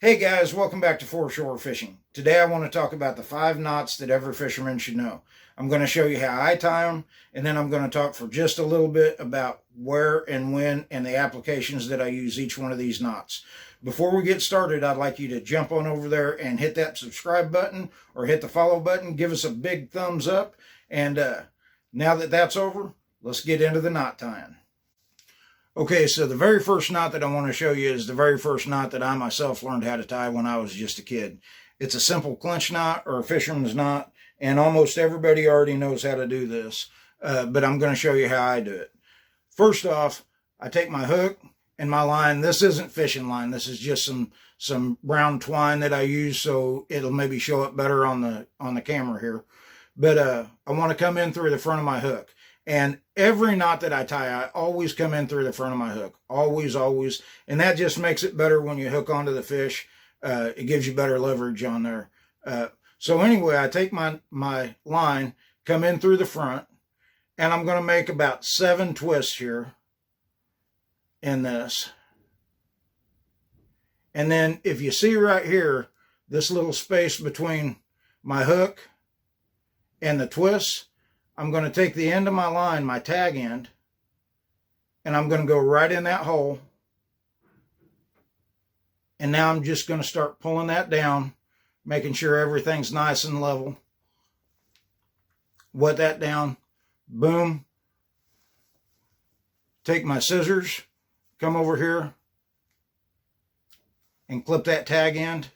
Hey guys, welcome back to Foreshore Fishing. Today I want to talk about the 5 knots that every fisherman should know. I'm going to show you how I tie them, and then I'm going to talk for just a little bit about where and when and the applications that I use each one of these knots. Before we get started, I'd like you to jump on over there and hit that subscribe button or hit the follow button. Give us a big thumbs up. And now that that's over, let's get into the knot tying. Okay, so the very first knot that I want to show you is the very first knot that I myself learned how to tie when I was just a kid. It's a simple clinch knot or a fisherman's knot, and almost everybody already knows how to do this, but I'm going to show you how I do it. First off, I take my hook and my line. This isn't fishing line. This is just some brown twine that I use, so it'll maybe show up better on the camera here. But I want to come in through the front of my hook. And every knot that I tie, I always come in through the front of my hook. Always, always. And that just makes it better when you hook onto the fish. It gives you better leverage on there. So anyway, I take my line, come in through the front, and I'm going to make about 7 twists here in this. And then if you see right here, this little space between my hook and the twists, I'm going to take the end of my line, my tag end, and I'm going to go right in that hole. And now I'm just going to start pulling that down, making sure everything's nice and level. Wet that down. Boom. Take my scissors, come over here, and clip that tag end.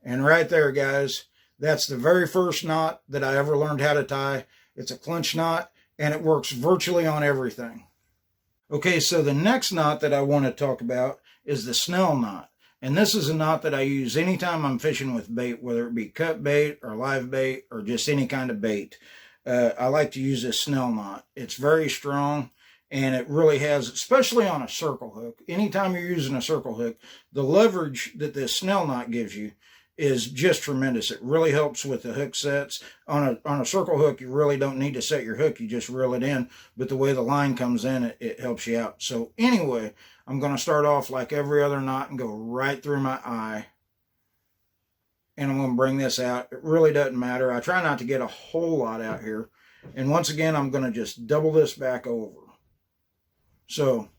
And right there, guys, that's the very first knot that I ever learned how to tie. It's a clinch knot, and it works virtually on everything. Okay, so the next knot that I want to talk about is the snell knot. And this is a knot that I use anytime I'm fishing with bait, whether it be cut bait or live bait or just any kind of bait. I like to use this snell knot. It's very strong, and it really has, especially on a circle hook. Anytime you're using a circle hook, the leverage that this snell knot gives you is just tremendous. It really helps with the hook sets. On a circle hook, you really don't need to set your hook. You just reel it in. But the way the line comes in, it helps you out. So anyway, I'm going to start off like every other knot and go right through my eye. And I'm going to bring this out. It really doesn't matter. I try not to get a whole lot out here. And once again, I'm going to just double this back over. So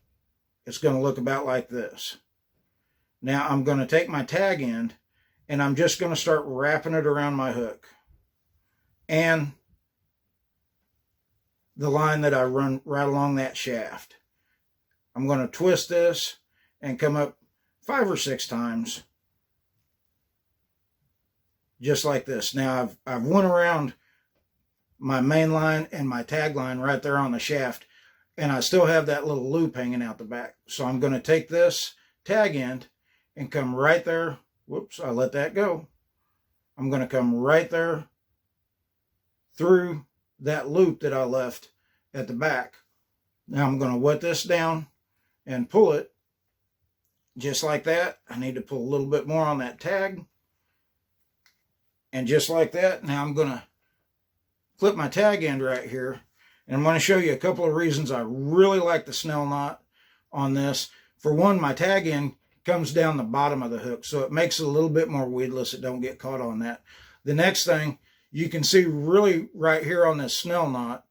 it's going to look about like this. Now I'm going to take my tag end, and I'm just going to start wrapping it around my hook and the line that I run right along that shaft. I'm going to twist this and come up 5 or 6 times, just like this. Now I've went around my main line and my tag line right there on the shaft, and I still have that little loop hanging out the back. So I'm going to take this tag end and come right there. Whoops, I let that go. I'm going to come right there through that loop that I left at the back. Now I'm going to wet this down and pull it just like that. I need to pull a little bit more on that tag. And just like that, now I'm going to clip my tag end right here. And I'm going to show you a couple of reasons I really like the snell knot on this. For one, my tag end comes down the bottom of the hook, so it makes it a little bit more weedless. It don't get caught on that. The next thing, you can see really right here on this snell knot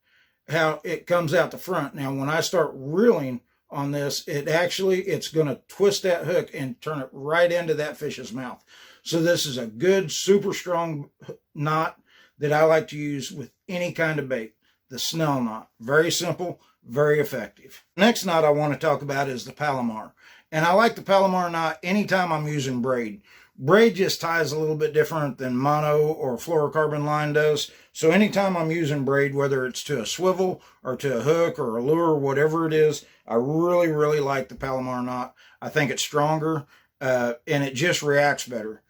how it comes out the front. Now when I start reeling on this, it's going to twist that hook and turn it right into that fish's mouth. So this is a good, super strong knot that I like to use with any kind of bait. The snell knot. Very simple, very effective. Next knot I want to talk about is the Palomar. And I like the Palomar knot anytime I'm using braid. Braid just ties a little bit different than mono or fluorocarbon line does. So anytime I'm using braid, whether it's to a swivel or to a hook or a lure or whatever it is, I really, really like the Palomar knot. I think it's stronger and it just reacts better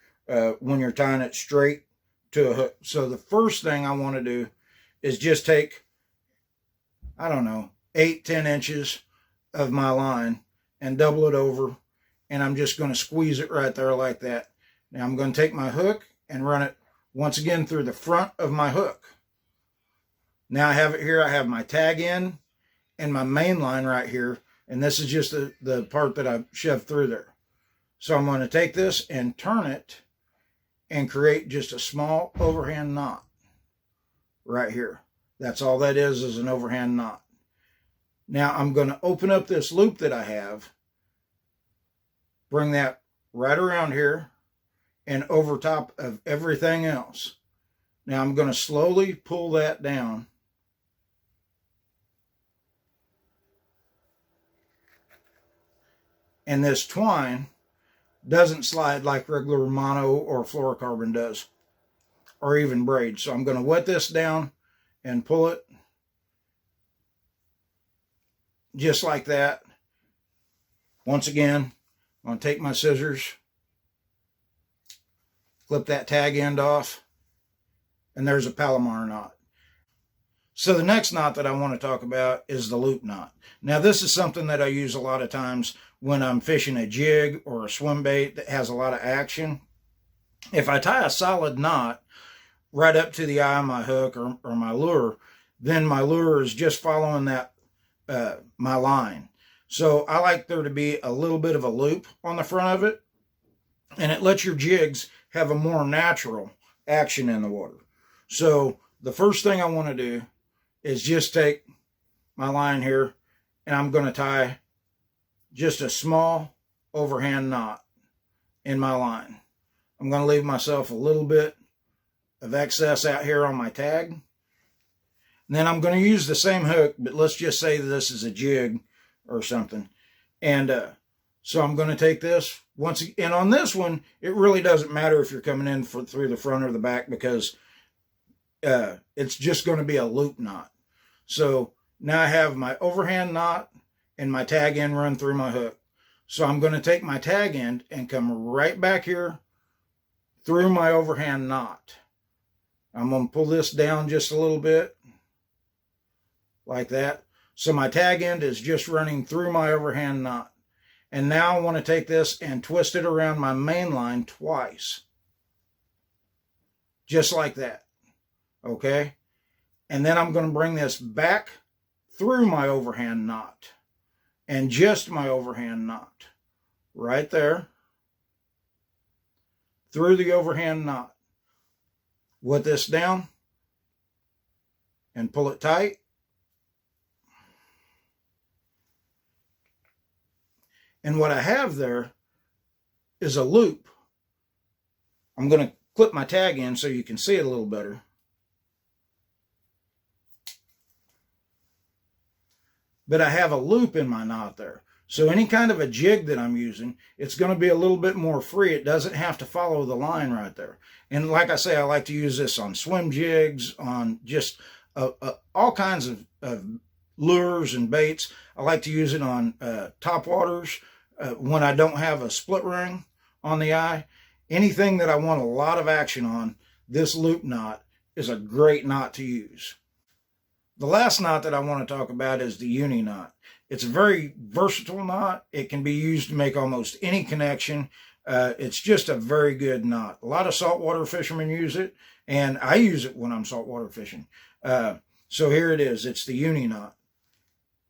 when you're tying it straight to a hook. So the first thing I want to do is just take, I don't know, 8-10 inches of my line and double it over, and I'm just going to squeeze it right there like that. Now I'm going to take my hook and run it once again through the front of my hook. Now I have it here. I have my tag end and my main line right here, and this is just the part that I shoved through there. So I'm going to take this and turn it and create just a small overhand knot right here. That's all that is an overhand knot. Now I'm going to open up this loop that I have, bring that right around here and over top of everything else. Now I'm going to slowly pull that down. And this twine doesn't slide like regular mono or fluorocarbon does, or even braid. So I'm going to wet this down and pull it just like that. Once again, I'm going to take my scissors, clip that tag end off, and there's a Palomar knot. So the next knot that I want to talk about is the loop knot. Now this is something that I use a lot of times when I'm fishing a jig or a swim bait that has a lot of action. If I tie a solid knot right up to the eye of my hook or my lure, then my lure is just following that my line. So I like there to be a little bit of a loop on the front of it, and it lets your jigs have a more natural action in the water. So the first thing I want to do is just take my line here, and I'm going to tie just a small overhand knot in my line. I'm going to leave myself a little bit of excess out here on my tag. And then I'm going to use the same hook, but let's just say this is a jig or something. And so I'm going to take this once again. And on this one, it really doesn't matter if you're coming in through the front or the back, because it's just going to be a loop knot. So now I have my overhand knot and my tag end run through my hook. So I'm going to take my tag end and come right back here through my overhand knot. I'm going to pull this down just a little bit like that. So my tag end is just running through my overhand knot. And now I want to take this and twist it around my main line twice. Just like that. Okay? And then I'm going to bring this back through my overhand knot. And just my overhand knot. Right there. Through the overhand knot. Wet this down. And pull it tight. And what I have there is a loop. I'm going to clip my tag in so you can see it a little better. But I have a loop in my knot there. So any kind of a jig that I'm using, it's going to be a little bit more free. It doesn't have to follow the line right there. And like I say, I like to use this on swim jigs, on just all kinds of lures and baits. I like to use it on top waters when I don't have a split ring on the eye. Anything that I want a lot of action on, this loop knot is a great knot to use. The last knot that I want to talk about is the uni knot. It's a very versatile knot. It can be used to make almost any connection. It's just a very good knot. A lot of saltwater fishermen use it, and I use it when I'm saltwater fishing. So here it is. It's the uni knot.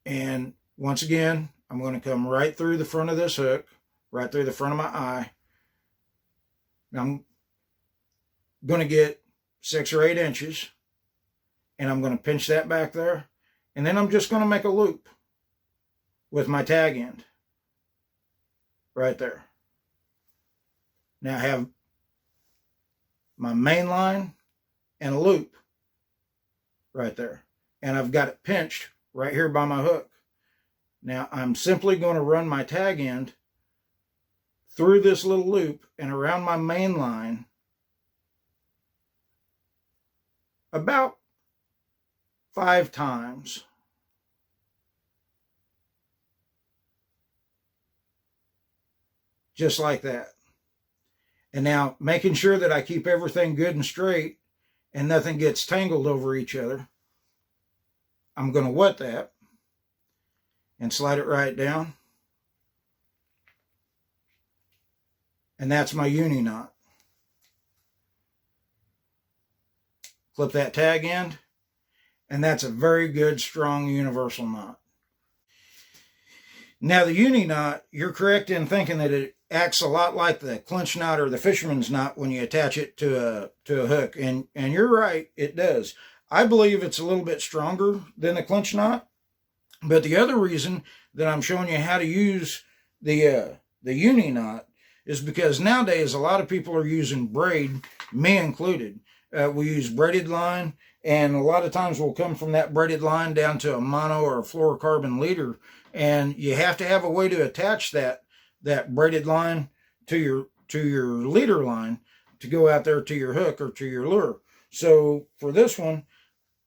And once again, I'm going to come right through the front of this hook, right through the front of my eye. And I'm going to get 6 or 8 inches. And I'm going to pinch that back there. And then I'm just going to make a loop with my tag end. Right there. Now I have my main line and a loop. Right there. And I've got it pinched right here by my hook. Now I'm simply going to run my tag end through this little loop and around my main line about 5 times. Just like that. And now making sure that I keep everything good and straight and nothing gets tangled over each other, I'm going to wet that and slide it right down. And that's my uni knot. Clip that tag end. And that's a very good, strong, universal knot. Now the uni knot, you're correct in thinking that acts a lot like the clinch knot or the fisherman's knot when you attach it to a hook. And you're right, it does. I believe it's a little bit stronger than the clinch knot. But the other reason that I'm showing you how to use the uni knot is because nowadays a lot of people are using braid, me included. We use braided line, and a lot of times we'll come from that braided line down to a mono or a fluorocarbon leader, and you have to have a way to attach that braided line to your leader line to go out there to your hook or to your lure. So for this one,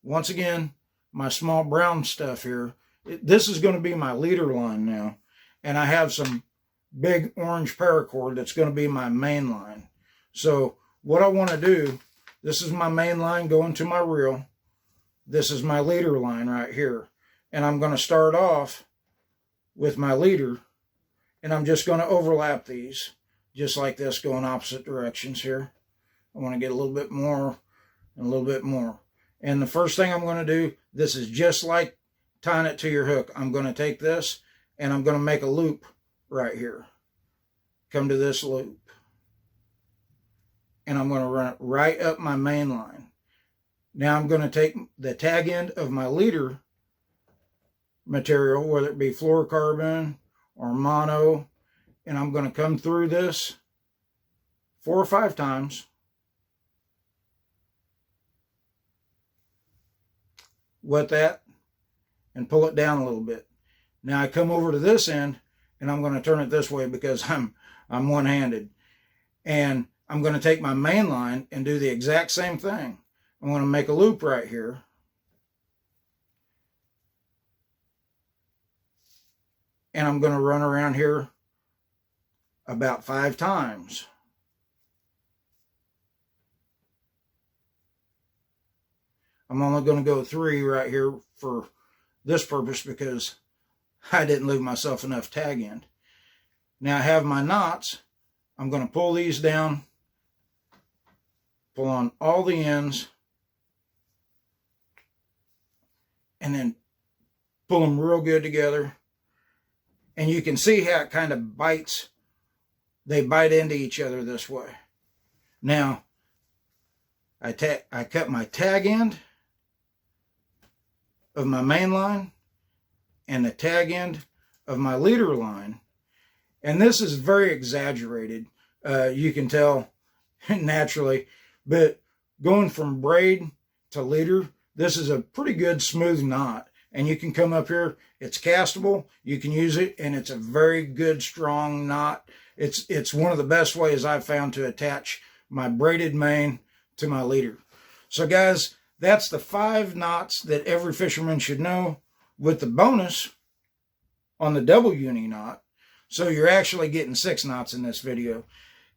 once again, my small brown stuff here, this is going to be my leader line now, and I have some big orange paracord that's going to be my main line. So what I want to do, this is my main line going to my reel. This is my leader line right here, and I'm going to start off with my leader, and I'm just going to overlap these just like this, going opposite directions here. I want to get a little bit more and a little bit more. And the first thing I'm going to do, this is just like tying it to your hook. I'm going to take this and I'm going to make a loop right here. Come to this loop. And I'm going to run it right up my main line. Now I'm going to take the tag end of my leader material, whether it be fluorocarbon or mono, and I'm going to come through this 4 or 5 times. Wet that and pull it down a little bit. Now I come over to this end and I'm going to turn it this way because I'm one-handed. And I'm going to take my main line and do the exact same thing. I'm going to make a loop right here. And I'm going to run around here about 5 times. I'm only going to go 3 right here for this purpose because I didn't leave myself enough tag end. Now I have my knots. I'm going to pull these down, pull on all the ends, and then pull them real good together. And you can see how it kind of bites. They bite into each other this way. Now, I cut my tag end of my main line and the tag end of my leader line. And this is very exaggerated. You can tell naturally. But going from braid to leader, this is a pretty good smooth knot. And you can come up here, it's castable, you can use it, and it's a very good strong knot. It's one of the best ways I've found to attach my braided main to my leader. So guys, that's the 5 knots that every fisherman should know, with the bonus on the double uni knot. So you're actually getting 6 knots in this video.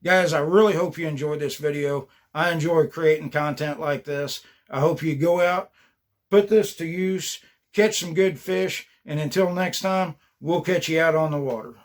Guys, I really hope you enjoyed this video. I enjoy creating content like this. I hope you go out, put this to use, catch some good fish, and until next time, we'll catch you out on the water.